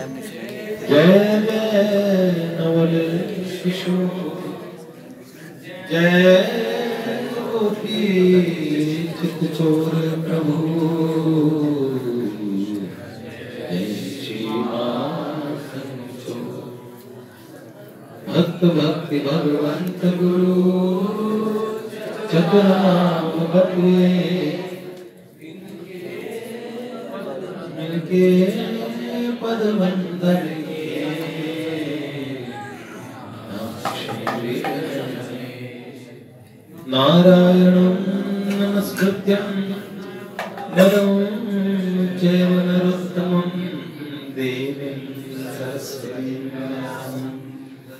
जय जय नवल किशोर, जय गोपी चित चोर प्रभु, जय श्री माखन चोर। भक्त भक्ति भगवंत गुरु चतुराम बटुए, इनके पद वंदन नारायणं नमस्कृत्यं नरं चैव नरोत्तमं देवीं सरस्वतीं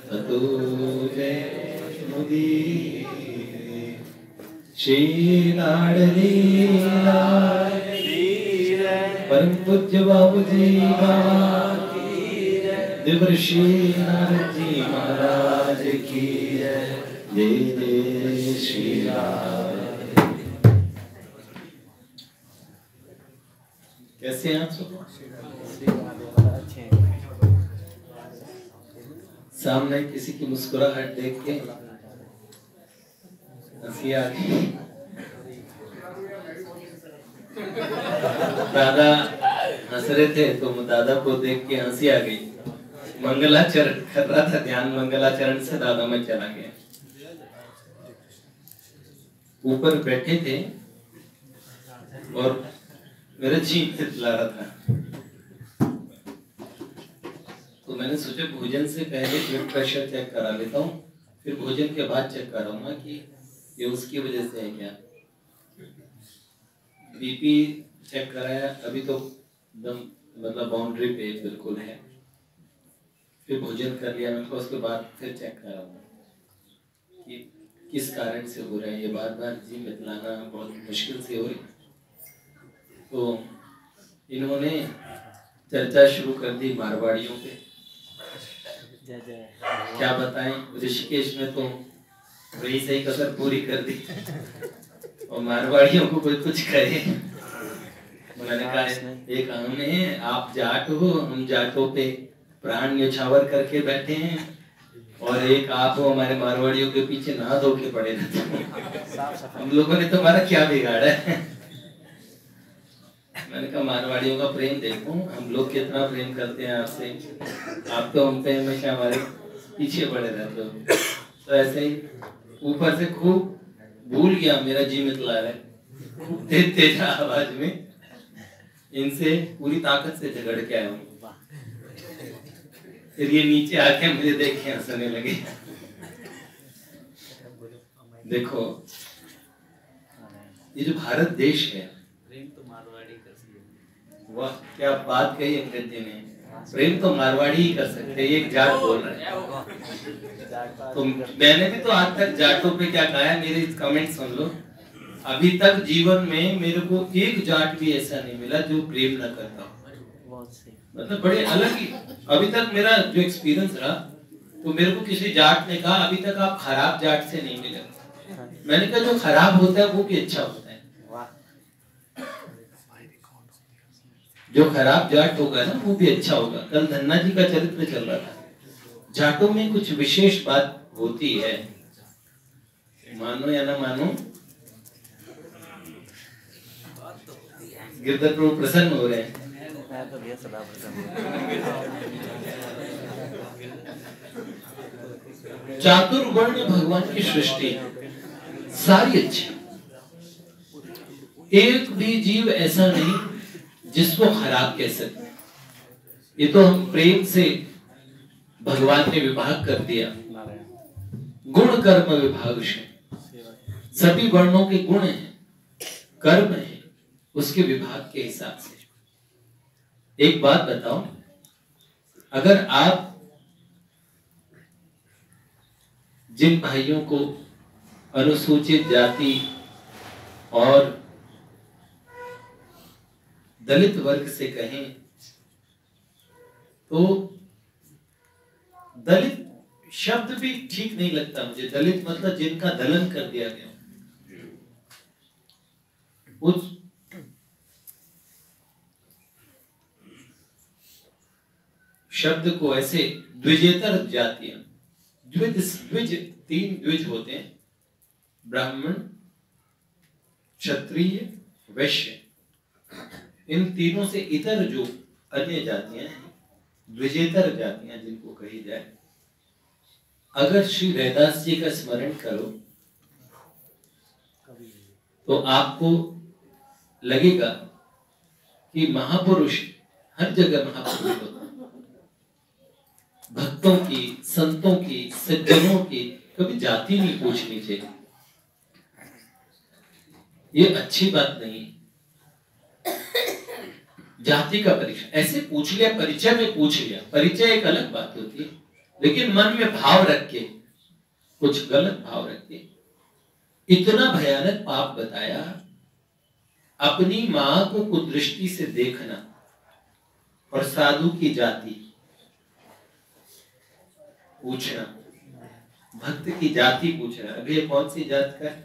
ततो जयमुदीरये। श्री लाडली परम पूज्य बाबूजी देवर्षि नारद जी महाराज की जय जय श्री राम। कैसे हैं आप सब? सामने किसी की मुस्कुराहट देख के हंसी आ गई। दादा हंस रहे थे तो दादा को देख के हंसी आ गई। मंगलाचरण कर रहा था, ध्यान मंगलाचरण से दादा में चला गया। ऊपर बैठे थे और मेरा जी ला रहा था, तो मैंने सोचा भोजन से पहले ब्लड प्रेशर चेक करा लेता हूँ, फिर भोजन के बाद चेक कराऊंगा कि ये उसकी वजह से है क्या। बीपी चेक कराया, अभी तो एकदम मतलब बाउंड्री पे बिल्कुल है। फिर भोजन कर लिया मैंने, उसके बाद फिर चेक कराऊंगा कि किस कारण से हो रहा है। ये बार बार जी मितलाना बहुत मुश्किल से हो रही। तो इन्होंने चर्चा शुरू कर दी मारवाड़ियों पे। क्या बताएं, ऋषिकेश में तो वही सही कसर पूरी कर दी और मारवाड़ियों को कोई कुछ करे। मैंने कहा एक हमने, आप जाट हो, हम जाटों पे प्राण न्यौछावर करके बैठे हैं, और एक आप हो हमारे मारवाड़ियों के पीछे नहा धो के पड़े रहते हो। हम लोगों ने तुम्हारा क्या बिगाड़ा है? मैंने कहा मारवाड़ियों का प्रेम देखो, हम लोग कितना प्रेम करते हैं आपसे, आप तो हम पे हमेशा हमारे पीछे पड़े रहते हो। तो ऐसे ही ऊपर से खूब भूल गया, मेरा जी मितला रहा है खूब तेज तेज आवाज में। इनसे पूरी ताकत से झगड़ के आया हूँ। फिर ये नीचे आके मुझे देख के हंसने लगे। देखो ये जो भारत देश है, प्रेम तो मारवाड़ी कर सकते। वाह क्या बात कही अंग्रेज जी ने, प्रेम तो मारवाड़ी ही कर सकते। एक जाट बोल रहे हैं, तो मैंने भी तो आज तक जाटों पे क्या कहा है, मेरे कमेंट सुन लो। अभी तक जीवन में मेरे को एक जाट भी ऐसा नहीं मिला जो प्रेम न करता हो। मतलब बड़े अलग ही अभी तक मेरा जो एक्सपीरियंस रहा, तो मेरे को किसी जाट ने कहा अभी तक आप खराब जाट से नहीं मिले। मैंने कहा जो खराब होता है वो भी अच्छा होता है। जो खराब जाट होगा ना वो भी अच्छा होगा। कल धन्ना जी का चरित्र चल रहा था। जाटों में कुछ विशेष बात होती है, मानो या ना मानो। गिरधर प्रभु प्रसन्न हो रहे हैं। चातुर्वर्ण भगवान की सृष्टि सारी अच्छी, एक भी जीव ऐसा नहीं जिसको खराब कह सकते। ये तो हम प्रेम से भगवान ने विभाग कर दिया, गुण कर्म विभाग से। सभी वर्णों के गुण हैं, कर्म है, उसके विभाग के हिसाब से। एक बात बताओ, अगर आप जिन भाइयों को अनुसूचित जाति और दलित वर्ग से कहें, तो दलित शब्द भी ठीक नहीं लगता मुझे। दलित मतलब जिनका दलन कर दिया गया। उस शब्द को ऐसे द्विजेतर जातियां, द्विज 3 द्विज होते हैं, ब्राह्मण, क्षत्रिय, वैश्य। इन तीनों से इतर जो अन्य जातियां हैं, द्विजेतर जातियां जिनको कही जाए, अगर श्री रैदास जी का स्मरण करो तो आपको लगेगा कि महापुरुष हर जगह महापुरुष होता है। भक्तों की, संतों की, सज्जनों की कभी जाति नहीं पूछनी चाहिए, ये अच्छी बात नहीं। जाति का परिचय ऐसे पूछ लिया, परिचय में पूछ लिया, परिचय एक अलग बात होती है, लेकिन मन में भाव रख के, कुछ गलत भाव रख के इतना भयानक पाप बताया। अपनी मां को कुदृष्टि से देखना और साधु की जाति पूछना, भक्त की जाति पूछना, अभी ये कौन सी जात का है,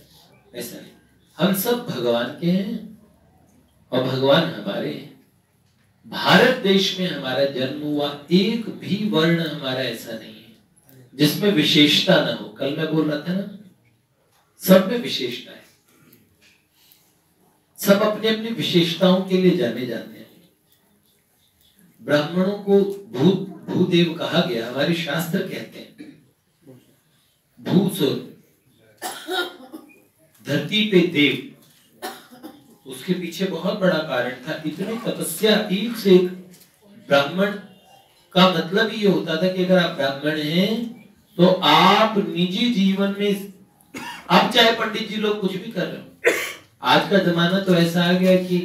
ऐसा नहीं। हम सब भगवान के हैं और भगवान हमारे हैं। भारत देश में हमारा जन्म हुआ, एक भी वर्ण हमारा ऐसा नहीं है जिसमें विशेषता ना हो। कल मैं बोल रहा था ना, सब में विशेषता है, सब अपनी अपनी विशेषताओं के लिए जाने जाते हैं। ब्राह्मणों को भूदेव कहा गया, हमारे शास्त्र कहते हैं भूसुर, धरती पे देव। उसके पीछे बहुत बड़ा कारण था, इतनी तपस्या, एक से एक। ब्राह्मण का मतलब ये होता था कि अगर आप ब्राह्मण हैं तो आप निजी जीवन में, आप चाहे पंडित जी लोग कुछ भी कर रहे हो। आज का जमाना तो ऐसा आ गया कि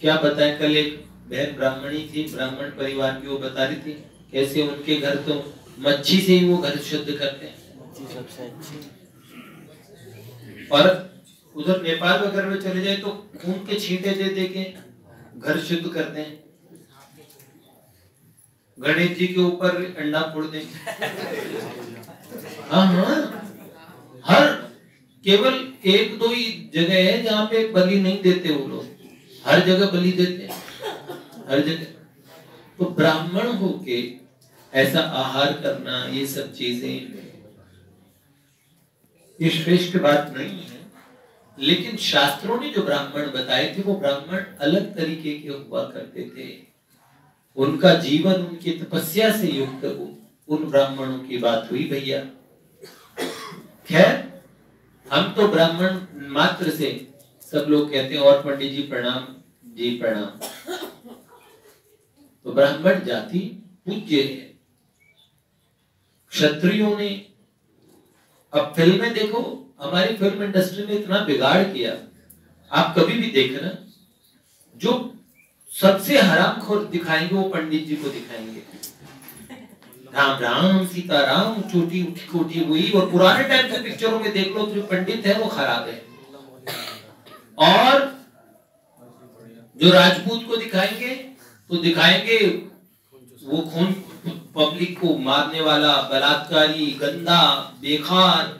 क्या बताएं, कल एक बहन ब्राह्मणी थी, ब्राह्मण परिवार की, वो बता रही थी कैसे उनके घर तो मच्छी से ही वो घर शुद्ध करते हैं। और उधर नेपाल वगैरह में चले जाए तो खून के छींटे दे दे के घर शुद्ध करते हैं। गणेश जी के ऊपर अंडा फोड़ देंगे। हाँ हाँ, हर केवल 1-2 ही जगह है जहाँ पे बलि नहीं देते वो लोग, हर जगह बलि देते हैं, हर जगह। तो ब्राह्मण होके ऐसा आहार करना, ये सब चीजें, ये श्रेष्ठ बात नहीं है। लेकिन शास्त्रों ने जो ब्राह्मण बताए थे वो ब्राह्मण अलग तरीके के हुआ करते थे। उनका जीवन उनकी तपस्या से युक्त उन ब्राह्मणों की बात हुई भैया। खैर, हम तो ब्राह्मण मात्र से सब लोग कहते हैं, और पंडित जी प्रणाम, जी प्रणाम। तो ब्राह्मण जाति पूज्य है। क्षत्रियों ने, अब फिल्में देखो, हमारी फिल्म इंडस्ट्री ने इतना बिगाड़ किया। आप कभी भी देखना, जो सबसे हरामखोर दिखाएंगे वो पंडित जी को दिखाएंगे। राम राम सीता राम, छोटी कोठी हुई। और पुराने टाइम के पिक्चरों में देख लो, जो पंडित है वो खराब है। और जो राजपूत को दिखाएंगे तो दिखाएंगे वो खून, पब्लिक को मारने वाला, बलात्कारी, गंदा, बेकार,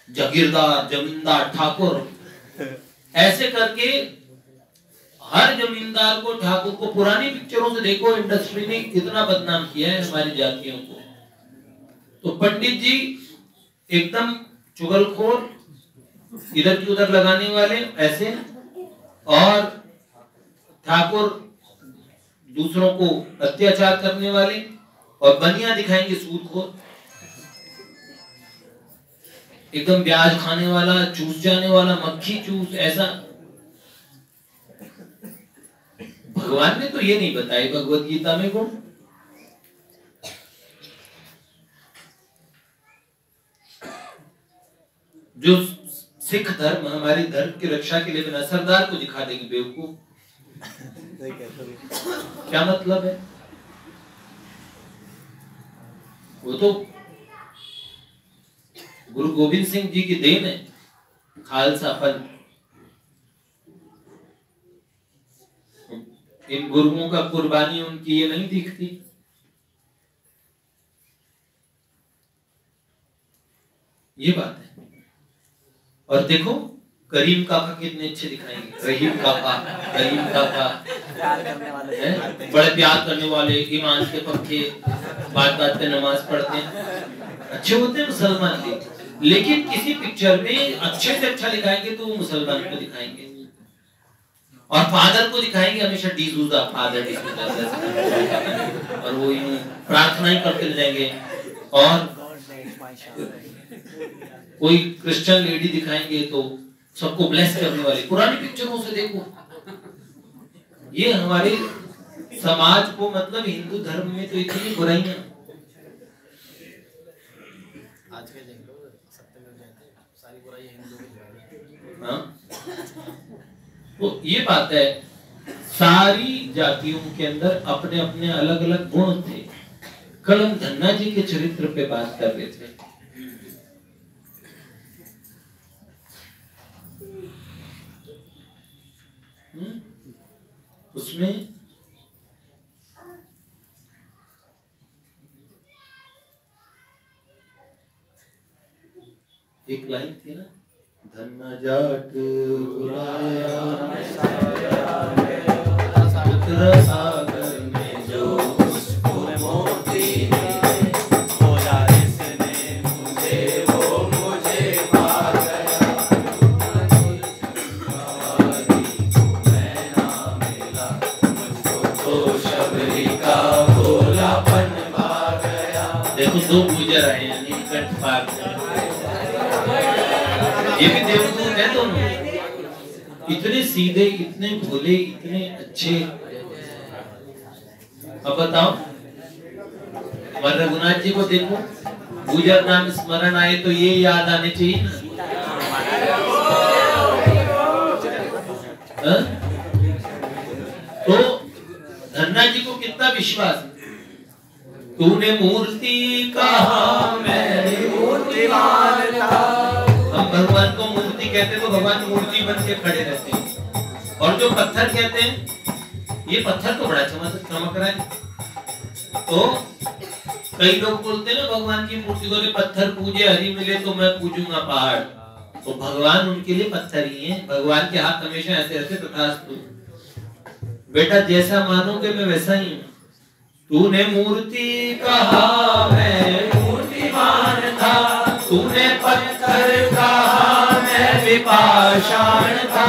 जागीरदार, जमींदार, ठाकुर। ऐसे करके हर जमींदार को, ठाकुर को, पुरानी पिक्चरों से देखो, इंडस्ट्री ने इतना बदनाम किया है हमारी जातियों को। तो पंडित जी एकदम चुगलखोर, इधर की उधर लगाने वाले ऐसे, और ठाकुर दूसरों को अत्याचार करने वाले, और बनिया दिखाएंगे सूदखोर, एकदम ब्याज खाने वाला, चूस जाने वाला, मक्खी चूस, ऐसा। भगवान ने तो ये नहीं बताई भगवत गीता में गुण। जो सिख धर्म, हमारे धर्म की रक्षा के लिए बिना सरदार को दिखा देंगे बेवकूफ। क्या मतलब है? वो तो गुरु गोविंद सिंह जी की देन है, खालसा पंथ। इन गुरुओं का कुर्बानी उनकी ये नहीं दिखती। ये बात है। और देखो, करीम काका कितने अच्छे दिखाएंगे, रहीम काका, रहीम काका, प्यार करने वाले, बड़े प्यार करने वाले, ईमान के पक्के, बात बात पे नमाज पढ़ते हैं, अच्छे होते हैं मुसलमान भी। लेकिन किसी पिक्चर में अच्छे से अच्छा दिखाएंगे तो वो मुसलमान को दिखाएंगे, और फादर को दिखाएंगे हमेशा डीजूजा फादर डीजूजा, और वो यूं प्रार्थना ही करते रह जाएंगे। और कोई क्रिश्चियन लेडी दिखाएंगे तो सबको ब्लेस करने वाली। पुरानी पिक्चरों से देखो, ये हमारे समाज को, मतलब हिंदू धर्म में तो इतनी बुराइयां। आज के देख लो सत्यमेव जयते, सारी बुराई हिंदू की। हाँ, तो ये बात है, सारी जातियों के अंदर अपने अपने अलग अलग गुण थे। कल हम धन्ना जी के चरित्र पे बात कर रहे थे। उसमें एक लाइन थी ना, धन्ना जाट बुलाया उत्तर सागर में जो उसको मोती मिले, बोला इसने मुझे वो मुझे पा गया, मैं ना मिला मुझको तो शबरी का भोलापन पा गया। देखो दो गुजर आए हैं, नीलकंठ पार, ये भी देवदूत है दोनों, इतने सीधे, इतने भोले, इतने अच्छे। अब बताओ, और रघुनाथ जी को देखो, गुजर नाम स्मरण आए तो ये याद आने चाहिए ना। तो धन्ना जी को कितना विश्वास, तूने मूर्ति कहा मैं मूर्तिमान था। हम भगवान को मूर्ति कहते तो भगवान मूर्ति बन के खड़े रहते हैं, और जो पत्थर कहते हैं, ये पत्थर तो बड़ा चमक रहा है। तो कई लोग बोलते हैं ना भगवान की मूर्ति को, पत्थर पूजे हरि मिले तो मैं पूजूंगा पहाड़। तो भगवान उनके लिए पत्थर ही है, भगवान के हाथ हमेशा ऐसे रहते, तथास्तु बेटा जैसा मानोगे मैं वैसा ही हूँ। तूने मूर्ति कहा मैं मूर्तिमान था, तूने पत्थर कहा मैं विपाषाण था,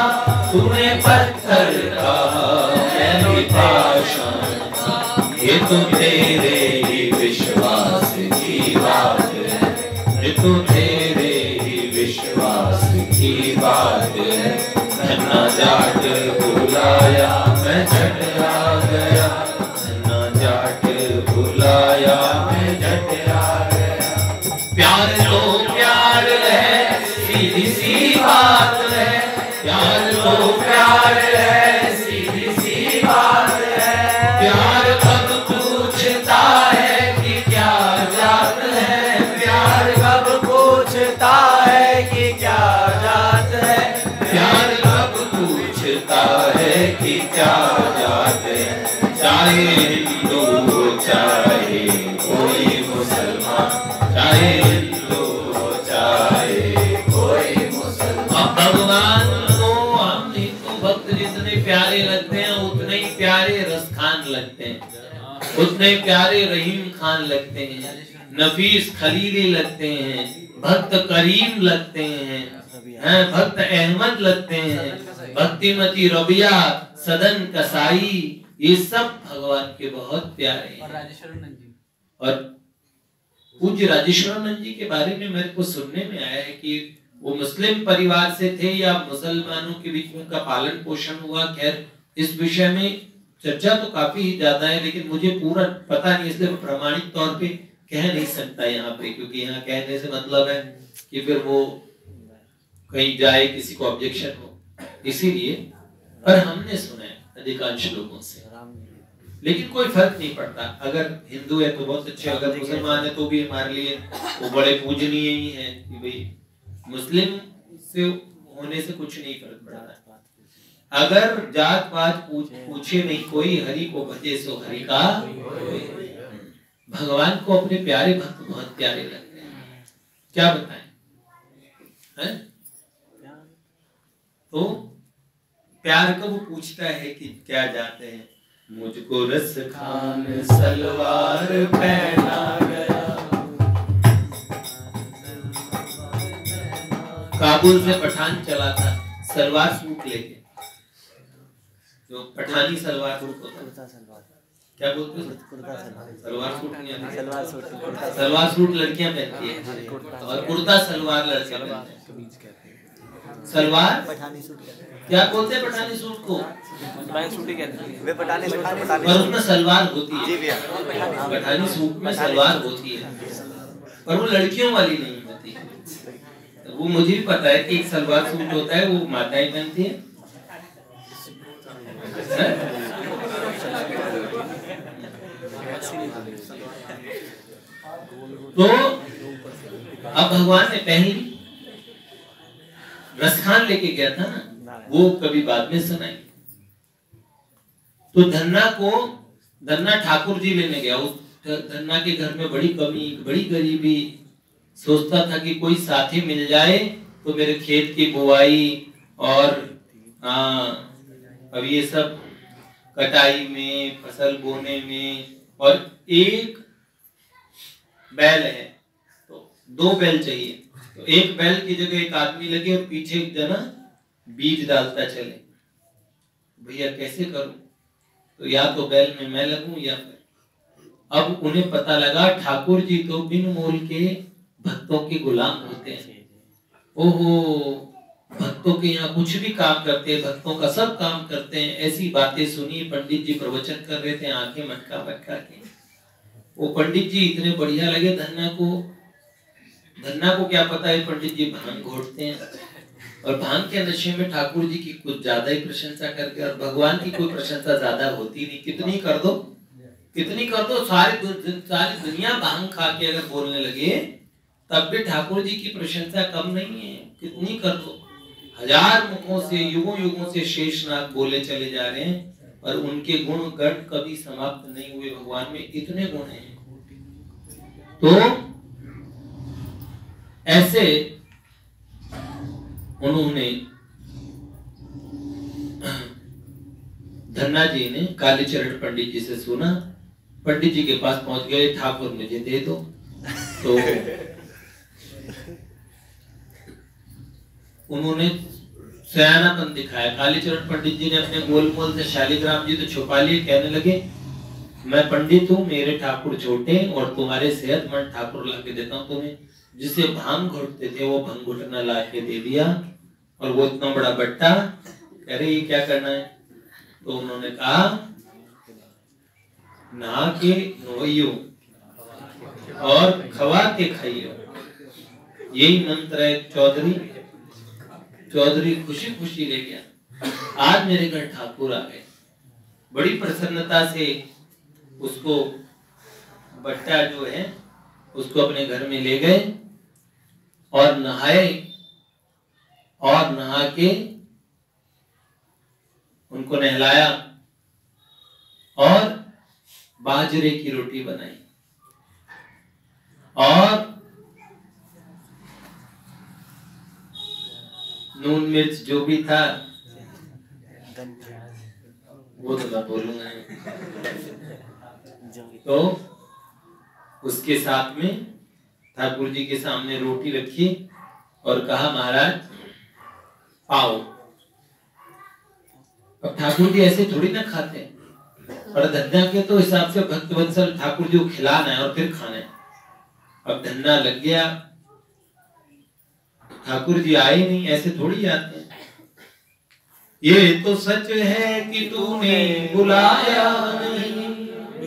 तूने पत्थर कहा मैं विपाषाण था। ये तो तेरे ही विश्वास की बात है, ये तो तेरे ही विश्वास की बात है। धन्ना जाट बुलाया मैं झट आ गया, धन्ना जाट बुलाया मैं झट आ गया। प्यार तो प्यार है, सीधी सी बात है, प्यार तो प्यार है, सीधी सी बात है। प्यार कब पूछता है कि क्या जात है, प्यार कब पूछता है कि क्या जात है, प्यार कब पूछता है कि क्या जात है। चाहे हिंदू हो चाहे कोई मुसलमान, चाहे हिंदू हो चाहे कोई मुसलमान, भगवान को हम हिंदू भक्त जितने प्यारे लगते हैं उतने ही प्यारे रस खान लगते हैं, उतने प्यारे रहीम खान लगते हैं, नफीस खलीली लगते हैं, भक्त करीम लगते हैं, भक्त अहमद लगते हैं, भक्तिमती रबिया, सदन कसाई, ये सब भगवान के बहुत प्यारे हैं। और पूज्य राजेश्वरानंद जी के बारे में मेरे को सुनने में आया है कि वो मुस्लिम परिवार से थे या मुसलमानों के बीच में उनका पालन पोषण हुआ। खैर इस विषय में चर्चा तो काफी ज्यादा है, लेकिन मुझे पूरा पता नहीं, इसलिए प्रमाणिक तौर पे कह नहीं सकता यहाँ पे, क्योंकि यहाँ कहने से मतलब है कि फिर वो कहीं जाए किसी को ऑब्जेक्शन हो, इसीलिए। पर हमने सुना है अधिकांश लोगों से, लेकिन कोई फर्क नहीं पड़ता। अगर हिंदू है तो बहुत अच्छे, अगर मुसलमान है तो भी हमारे लिए वो बड़े पूजनीय ही है कि भाई मुस्लिम से होने से कुछ नहीं फर्क पड़ता। अगर जात पात पूछे नहीं कोई, हरि को भजे सो हरि का। भगवान को अपने प्यारे भक्त बहुत प्यारे लगते हैं, क्या बताएं, हैं? तो प्यार का वो पूछता है कि क्या जाते हैं, मुझको रस खान सलवार पहना गया। काबुल से पठान चला था सलवार सूट लेके, जो पठानी सलवार सूट होता है, क्या बोलते हैं, सलवार सूट नहीं है, सलवार सूट लड़कियां पहनती है और कुर्ता सलवार लड़के पहनते हैं। सलवार पठानी सूट क्या बोलते हैं, पठानी सूट को सूट ही कहते हैं। वे पठानी सूट पर उसमें सलवार होती है, पठानी सूट में सलवार होती है पर वो लड़कियों वाली नहीं होती। तो वो मुझे भी पता है कि एक सलवार सूट होता है वो माताएं पहनती है। तो अब भगवान ने पहली रसखान लेके गया था ना, वो कभी बाद में सुनाई। तो धन्ना ठाकुर जी लेने गया। उस धन्ना के घर में बड़ी कमी, बड़ी गरीबी, सोचता था कि कोई साथी मिल जाए तो मेरे खेत की बुआई और अब ये सब कटाई में, फसल बोने में, और एक बैल है तो 2 बैल चाहिए, तो एक बैल की जगह एक आदमी लगे और पीछे एक जना बीज डालता चले। भैया कैसे करूं? तो या तो बैल में मैं लगूं या फिर। अब उन्हें पता लगा ठाकुर जी तो बिन मोल के भक्तों के गुलाम होते हैं। ओहो, भक्तों के यहाँ कुछ भी काम करते हैं, भक्तों का सब काम करते हैं। ऐसी बातें सुनी। पंडित जी प्रवचन कर रहे थे, आंखें मटका मटका के। वो पंडित जी इतने बढ़िया लगे धन्ना को क्या पता है पंडित जी भांग घोटते हैं, और भांग के नशे में ठाकुर जी की कुछ ज्यादा ही प्रशंसा करके, और भगवान की कोई प्रशंसा ज्यादा होती नहीं। कितनी कर दो, सारी दुनिया भांग खा के अगर बोलने लगे तब भी ठाकुर जी की प्रशंसा कम नहीं है। कितनी कर दो, 1000 मुखों से, युगों से शेषनाग बोले चले जा रहे हैं और उनके गुण गण कभी समाप्त नहीं हुए। भगवान में इतने गुण हैं। तो ऐसे उन्होंने, धन्ना जी ने कालीचरण पंडित जी से सुना। पंडित जी के पास पहुंच गए, ठाकुर मुझे दे दो। तो उन्होंने सयानापन दिखाया। कालीचरण पंडित जी ने अपने गोलमोल से शालिग्राम जी तो छुपा लिए। कहने लगे मैं पंडित हूँ, मेरे ठाकुर छोटे और तुम्हारे सेहतमंद ठाकुर ला के देता हूँ तुम्हें। जिसे भांग घुटते थे वो भांग घुटना ला के दे दिया, और वो इतना बड़ा बट्टा। कह रहे ये क्या करना है? तो उन्होंने कहा नहा के नोइयो और खवा के खाइयो, यही मंत्र है। चौधरी खुशी खुशी ले गया। आज मेरे घर ठाकुर आ गए, बड़ी प्रसन्नता से उसको बट्टा जो है उसको अपने घर में ले गए और नहाए, और नहा के उनको नहलाया और बाजरे की रोटी बनाई और नून मिर्च जो भी था वो तो मैं बोलूंगा। तो उसके साथ में ठाकुर जी के सामने रोटी रखी और कहा महाराज आओ। अब ठाकुर जी ऐसे थोड़ी ना खाते, और धन्ना के तो हिसाब से भक्तवत्सल ठाकुर जी को खिलाना है और फिर खाना है। अब धन्ना लग गया, ठाकुर जी आए नहीं, ऐसे थोड़ी आते हैं। ये तो सच है कि तूने बुलाया नहीं,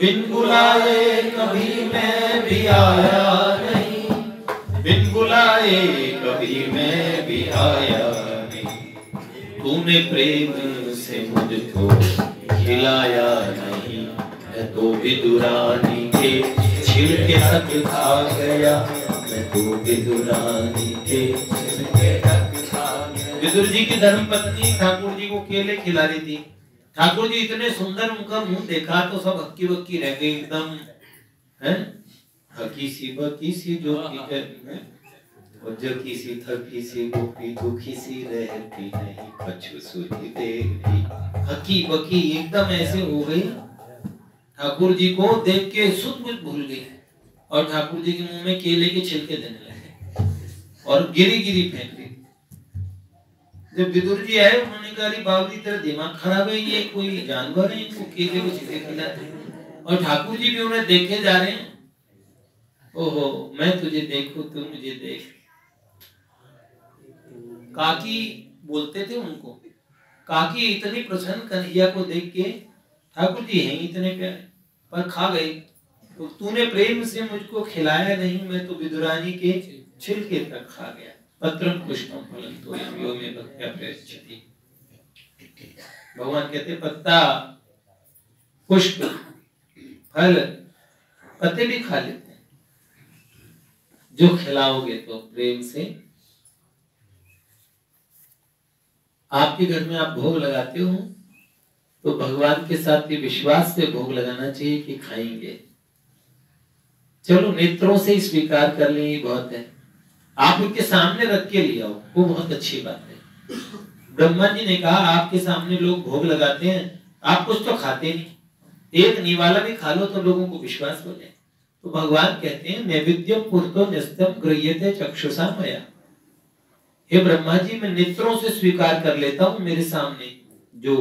बिन बुलाए कभी मैं भी आया नहीं, बिन बुलाए कभी मैं भी आया नहीं। तूने प्रेम से मुझको खिलाया नहीं, मैं तो विदुरानी के छिलके तक खा गया, मैं तो विदुरानी के छिलके तक खा गया। विदुर जी की धर्मपत्नी ठाकुर जी को केले खिला रही थी। ठाकुर जी इतने सुंदर, उनका मुंह देखा तो सब हक्की बक्की रह गई एकदम, है हकी सी बकी सी जो और जो किसी थकी सी गोपी दुखी सी रहती नहीं, पछु सूझी देखती। हकी बकी एकदम ऐसे हो गई, ठाकुर जी को देख के सुध बुध भूल गई और ठाकुर जी के मुंह में केले के छिलके देने लगे और गिरी गिरी फेंक दी। जब विदुर जी आए उन्होंने कहा, अरे बाबू जी तेरा दिमाग खराब है, ये कोई जानवर है इनको केले के छिलके खिलाते हैं? और ठाकुर जी भी उन्हें देखे जा रहे हैं। ओहो, मैं तुझे देखूं तू मुझे देख। काकी बोलते थे उनको, काकी इतनी प्रसन्न कन्हैया को देख के, ठाकुर जी हैं इतने प्यारे पर खा गई, तो तूने प्रेम से मुझको खिलाया नहीं, मैं तो विदुरानी के छिलके तक खा गया। पत्रम पुष्पम फलम तोयम यो मे भक्त्या प्रयच्छति। भगवान कहते पत्ता, पुष्प, फल, पत्ते भी खा लेते हैं जो खिलाओगे तो प्रेम से। आपके घर में आप भोग लगाते हो तो भगवान के साथ ये विश्वास से भोग लगाना चाहिए कि खाएंगे। चलो नेत्रों से स्वीकार कर लें, ये बहुत है। आप उनके सामने रख के ले आओ, वो बहुत अच्छी बात है। ब्रह्मा जी ने कहा आपके सामने लोग भोग लगाते हैं, आप कुछ तो खाते नहीं, एक निवाला भी खा लो तो लोगों को विश्वास हो जाए। तो भगवान कहते हैं नैवेद्यम पुरतो न्यस्तम गृह्यते चक्षुषा मया। हे ब्रह्मा जी, मैं नेत्रों से स्वीकार कर लेता हूं मेरे सामने जो,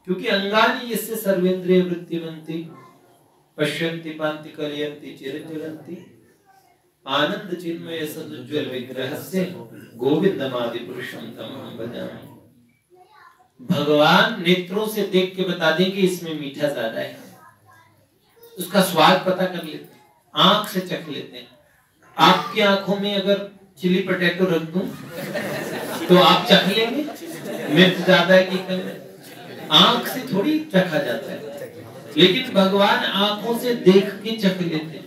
क्योंकि अंगानि यस्य सर्वेंद्रिय वृत्तिमन्ति पश्यन्ति पान्ति कलयन्ति चिरंजीवन्ति आनंद चिन्मय सदुज्ज्वल विग्रहस्य गोविंदमादि पुरुषं तमहं भजामि। भगवान नेत्रों से देख के बता देंगे इसमें मीठा ज्यादा है, उसका स्वाद पता कर लेते हैं, आंख से चख लेते हैं। आपकी आंखों में अगर चिली पटेटो रख दूं तो आप चख लेंगे मिर्च ज्यादा है कि कम है? आंख से थोड़ी चखा जाता है, लेकिन भगवान आंखों से देख के चख लेते हैं,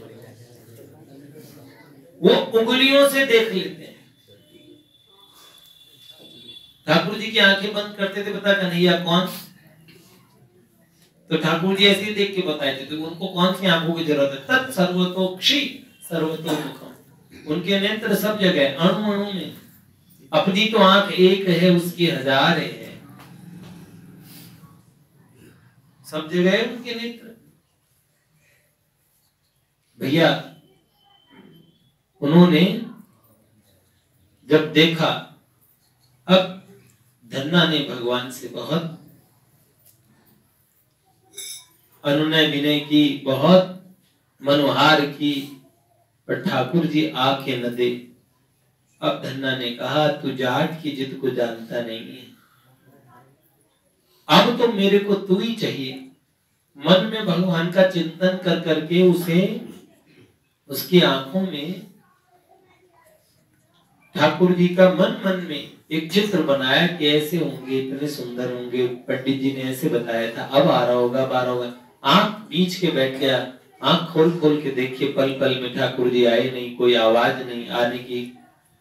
वो उंगलियों से देख लेते हैं। ठाकुर जी की आंखें बंद करते थे, बता कन्हैया कौन? तो ठाकुर जी ऐसे ही देख के बताए थे, तो उनको कौन सी आंखों की जरूरत है? तत् सर्वतोक्षी सर्वतोमुखम, उनके नेत्र सब जगह अणु अणु में। अपनी तो आंख एक है, उसकी हजार है, सब जगह उनके नेत्र। भैया उन्होंने जब देखा, अब धन्ना ने भगवान से बहुत अनुनय विनय की, बहुत मनोहार की, पर ठाकुर जी आंखें न दे। अब धन्ना ने कहा तू जाट की जिद को जानता नहीं है, अब तो मेरे को तू ही चाहिए। मन में भगवान का चिंतन कर करके उसे, उसकी आंखों में ठाकुर जी का मन में एक चित्र बनाया कि ऐसे होंगे, इतने सुंदर होंगे। पंडित जी ने ऐसे बताया था, अब आ रहा होगा, अब आ रहा होगा। आंख बीच के बैठ गया, आंख खोल खोल के देखिए, पल पल में ठाकुर जी आए नहीं, कोई आवाज नहीं आने की।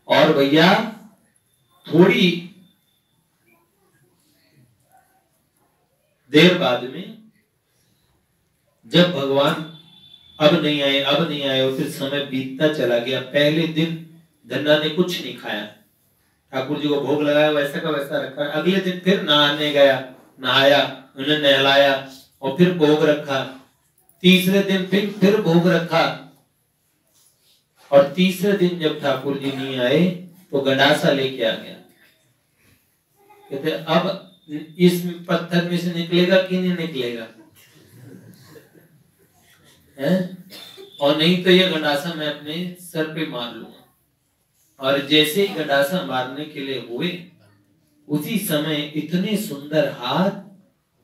और भैया थोड़ी देर बाद में जब भगवान अब नहीं आए, अब नहीं आए, और फिर समय बीतता चला गया। पहले दिन धन्ना ने कुछ नहीं खाया, ठाकुर जी को भोग लगाया, वैसा का वैसा रखा। अगले दिन फिर नहाने गया, नहाया, उन्हें नहलाया और फिर भोग रखा। तीसरे दिन फिर भोग रखा। और तीसरे दिन जब ठाकुर जी नहीं आए तो गंडासा लेके आ गया। कहते अब इस पत्थर में से निकलेगा कि नहीं निकलेगा है? और नहीं तो ये गंडासा मैं अपने सर पे मार लूंगा। और जैसे ही गंडासा मारने के लिए हुए, उसी समय इतने सुंदर हाथ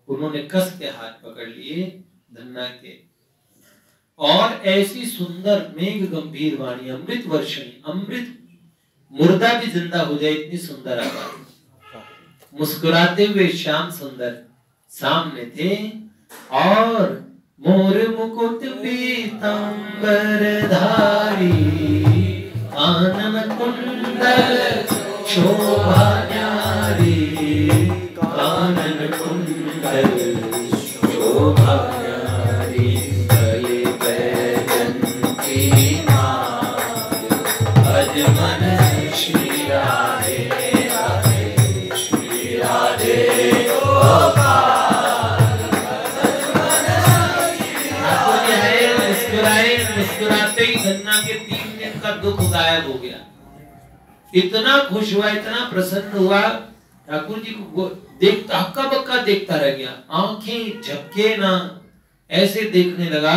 उन्होंने कस के हाथ पकड़ लिए धन्ना के, और ऐसी सुंदर मेघ गंभीर वाणी, अमृत वर्षणी, अमृत मुर्दा भी जिंदा हो जाए इतनी सुंदर आवाज। मुस्कुराते हुए श्याम सुंदर सामने थे, और मोर मुकुट पीतांबर धारी, आनन कुंडल शोभा न्यारी, आनन कुंडल शोभा न्यारी, गले बैजंती माला, अजमन मुस्कुराए, मुस्कुराते ही धन्ना के 3 दिन का दुख गायब हो गया। इतना खुश हुआ, इतना प्रसन्न हुआ, ठाकुर जी को देखता हक्का बक्का देखता रह गया, आंखें झपके ना, ऐसे देखने लगा।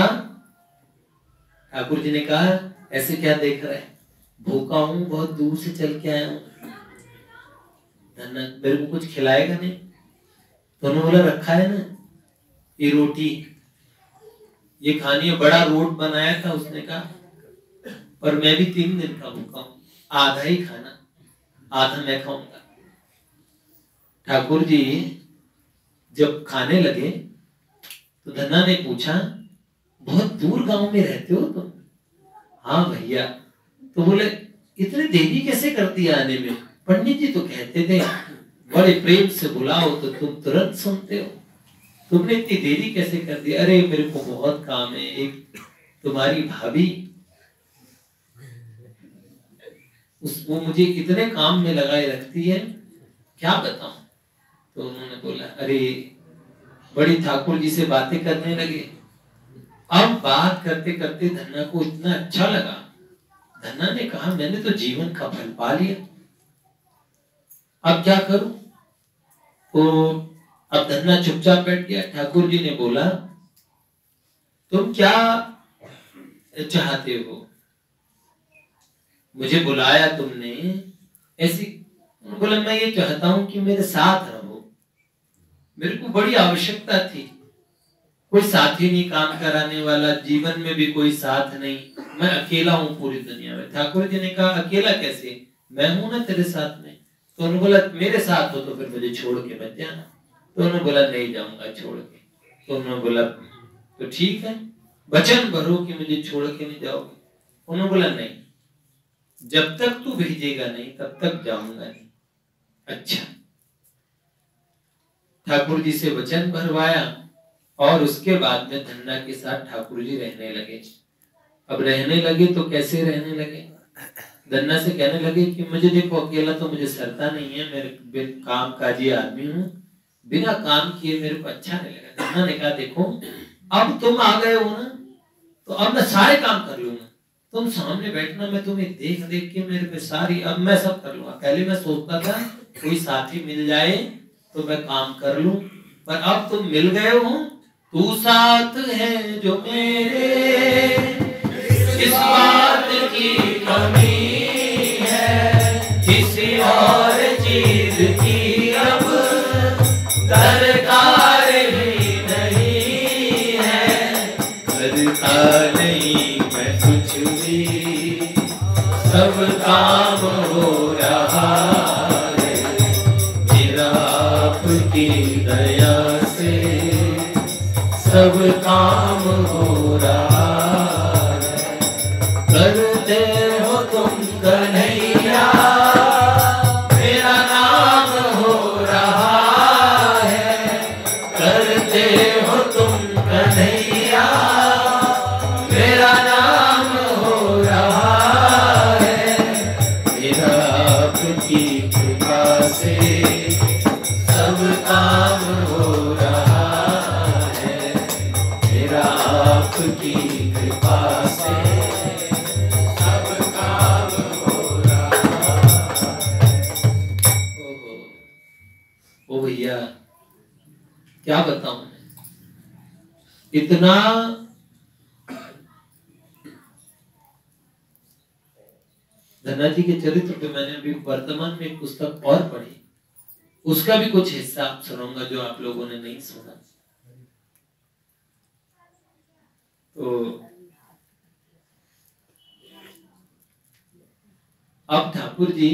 ठाकुर जी ने कहा ऐसे क्या देख रहा है? भूखा हूं, बहुत दूर से चल के आया हूं, धन्ना मेरे को कुछ खिलाएगा नहीं? तो उन्होंने बोला रखा है ना ये रोटी, ये खानी है। बड़ा रोट बनाया था उसने कहा, पर मैं भी 3 दिन का भूखा हूं, आधा ही खाना, आधा मैं खाऊंगा। ठाकुर जी जब खाने लगे तो धन्ना ने पूछा बहुत दूर गांव में रहते हो तुम? हाँ भैया। तो बोले इतनी देरी कैसे करती है आने में? पंडित जी तो कहते थे बड़े प्रेम से बुलाओ तो तुम तुरंत सुनते हो, तुमने इतनी देरी कैसे कर दी? अरे मेरे को बहुत काम है, एक तुम्हारी भाभी वो मुझे इतने काम में लगाए रखती है, क्या बताऊं? तो उन्होंने बोला अरे, बड़ी ठाकुर जी से बातें करने लगे। अब बात करते करते धन्ना को इतना अच्छा लगा, धन्ना ने कहा मैंने तो जीवन का फल पा लिया, अब क्या करूं? तो अब धन्ना चुपचाप बैठ गया। ठाकुर जी ने बोला तुम क्या चाहते हो? मुझे बुलाया तुमने ऐसी? बोला मैं ये चाहता हूं कि मेरे साथ रहो, मेरे को बड़ी आवश्यकता थी, कोई साथी नहीं काम कराने वाला, जीवन में भी कोई साथ नहीं, मैं अकेला हूं पूरी दुनिया में। ठाकुर जी ने कहा अकेला कैसे, मैं हूं ना तेरे साथ में। तो उन्होंने बोला मेरे साथ हो तो फिर मुझे छोड़ के मत जाना। तो उन्होंने बोला नहीं जाऊंगा छोड़ के। तो उन्होंने बोला तो ठीक है, वचन भरो कि मुझे छोड़ के नहीं जाओगे। उन्होंने बोला नहीं, जब तक तू भेजेगा नहीं तब तक जाऊंगा नहीं। अच्छा, ठाकुर जी से वचन भरवाया और उसके बाद में धन्ना के साथ ठाकुर जी रहने लगे। अब रहने लगे तो कैसे रहने लगे? धन्ना से कहने लगे कि मुझे देखो अकेला तो मुझे सरता नहीं है, मेरे काम काजी आदमी हूँ, बिना काम किए मेरे को अच्छा नहीं लगा। धन्ना ने कहा देखो अब तुम आ गए हो ना, तो अब मैं सारे काम कर लूंगा, तुम सामने बैठना, मैं तुम्हें देख देख के मेरे पे सारी, अब मैं सब कर लूंगा। पहले मैं सोचता था कोई साथी मिल जाए तो मैं काम कर लूं, पर अब तुम मिल गए हो, तू साथ है जो मेरे, इस बात की कमी है, किसी और चीज की अब दरकार ही नहीं है, दरकार नहीं मैं कुछ भी, सब काम हो रहा है मेरा आपकी दया से, सब काम हो रहा है। करते हो तुम कन्हैया, मेरा नाम हो रहा है, करते हो तुम कन्हैया, मेरा नाम हो रहा है, मेरा आपकी कृपा से सब काम हो रहा है, मेरा आपकी कृपा से सब काम हो रहा है। ओ भैया क्या बताऊं, इतना धन्ना जी के चरित्र पे मैंने अभी वर्तमान में एक पुस्तक और पढ़ी, उसका भी कुछ हिस्सा आप सुनाऊंगा जो आप लोगों ने नहीं सुना। तो अब ठाकुर जी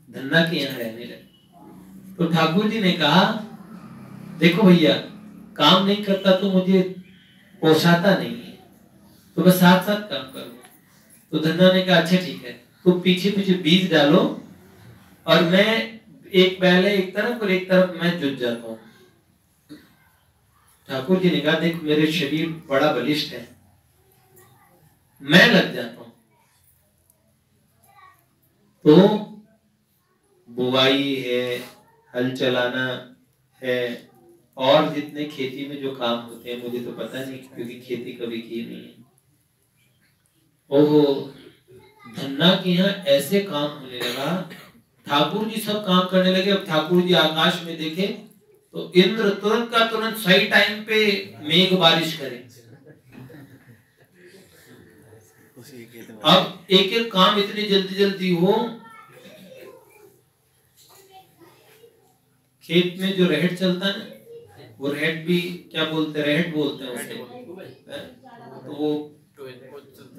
धन्ना के यहाँ रहने लगे। तो ठाकुर जी ने कहा देखो भैया काम नहीं करता तो मुझे पोसाता नहीं है, तो मैं साथ साथ काम करूंगा। तो धन्ना ने कहा अच्छा ठीक है, तो पीछे पीछे बीज डालो और मैं एक पहले एक तरफ और एक तरफ मैं जुट जाता हूँ। ठाकुर जी ने कहा देख मेरे शरीर बड़ा बलिष्ठ है, मैं लग जाता हूं। तो बुवाई है, हल चलाना है और जितने खेती में जो काम होते हैं मुझे तो पता नहीं क्योंकि खेती कभी की नहीं है। ओहो, धन्ना के यहाँ ऐसे काम होने लगा, ठाकुर जी सब काम करने लगे। अब ठाकुर जी आकाश में देखे तो इंद्र तुरंत का तुरंत सही टाइम पे मेघ बारिश करे। अब एक एक काम इतनी जल्दी जल्दी हो, खेत में जो रहट चलता है ना, वो रहट भी क्या बोलते हैं, रहट बोलते हैं उसे, तो वो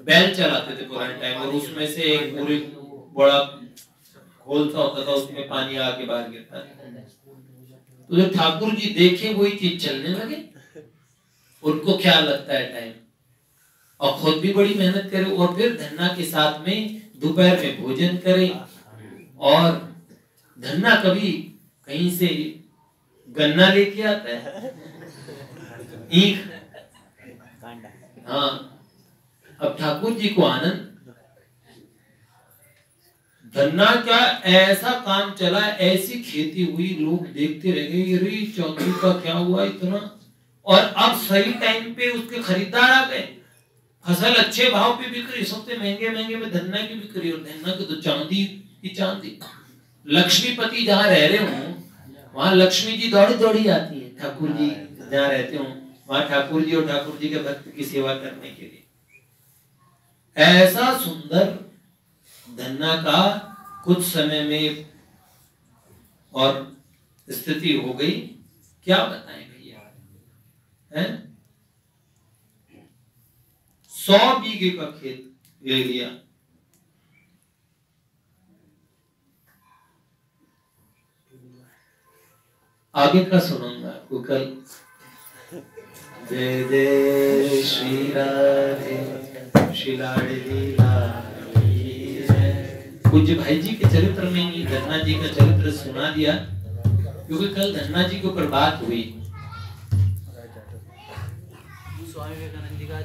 बैल चलाते थे पुराने टाइम, और उसमें से एक पूरी बड़ा होल सा होता था, उसमें पानी आके बाहर गिरता था। तो जब ठाकुर जी देखे वही चीज चलने लगे, उनको क्या लगता है टाइम, और खुद भी बड़ी मेहनत करे, और फिर धन्ना के साथ में दोपहर में भोजन करे। और धन्ना कभी कहीं से गन्ना लेके आता है, ईख, हाँ। अब ठाकुर जी को आनंद, धन्ना का ऐसा काम चला, ऐसी खेती हुई, लोग देखते रह गए, अरे चौधरी का क्या हुआ इतना। और अब सही टाइम पे उसके खरीदार आ गए, फसल अच्छे भाव पे बिक रही, सबसे महंगे महंगे में धन्ना की बिक रही, और धन्ना की तो चांदी की चांदी। लक्ष्मीपति जहाँ रह रहे हो वहां लक्ष्मी जी दौड़ी दौड़ी आती है, ठाकुर जी जहाँ रहते हो वहां ठाकुर जी और ठाकुर जी के भक्त की सेवा करने के लिए। ऐसा सुंदर धन्ना का कुछ समय में और स्थिति हो गई, क्या बताएं भैया, हैं? 100 बीघे का खेत ले लिया। आगे का सुनूंगा आपको कल। जय जय श्री राधे श्री लाडली लाडली है। पूज्य भाई जी के चरित्र में ही धन्ना जी का चरित्र सुना दिया, क्योंकि कल धन्ना जी के ऊपर बात हुई। स्वामी विवेकानंद जी का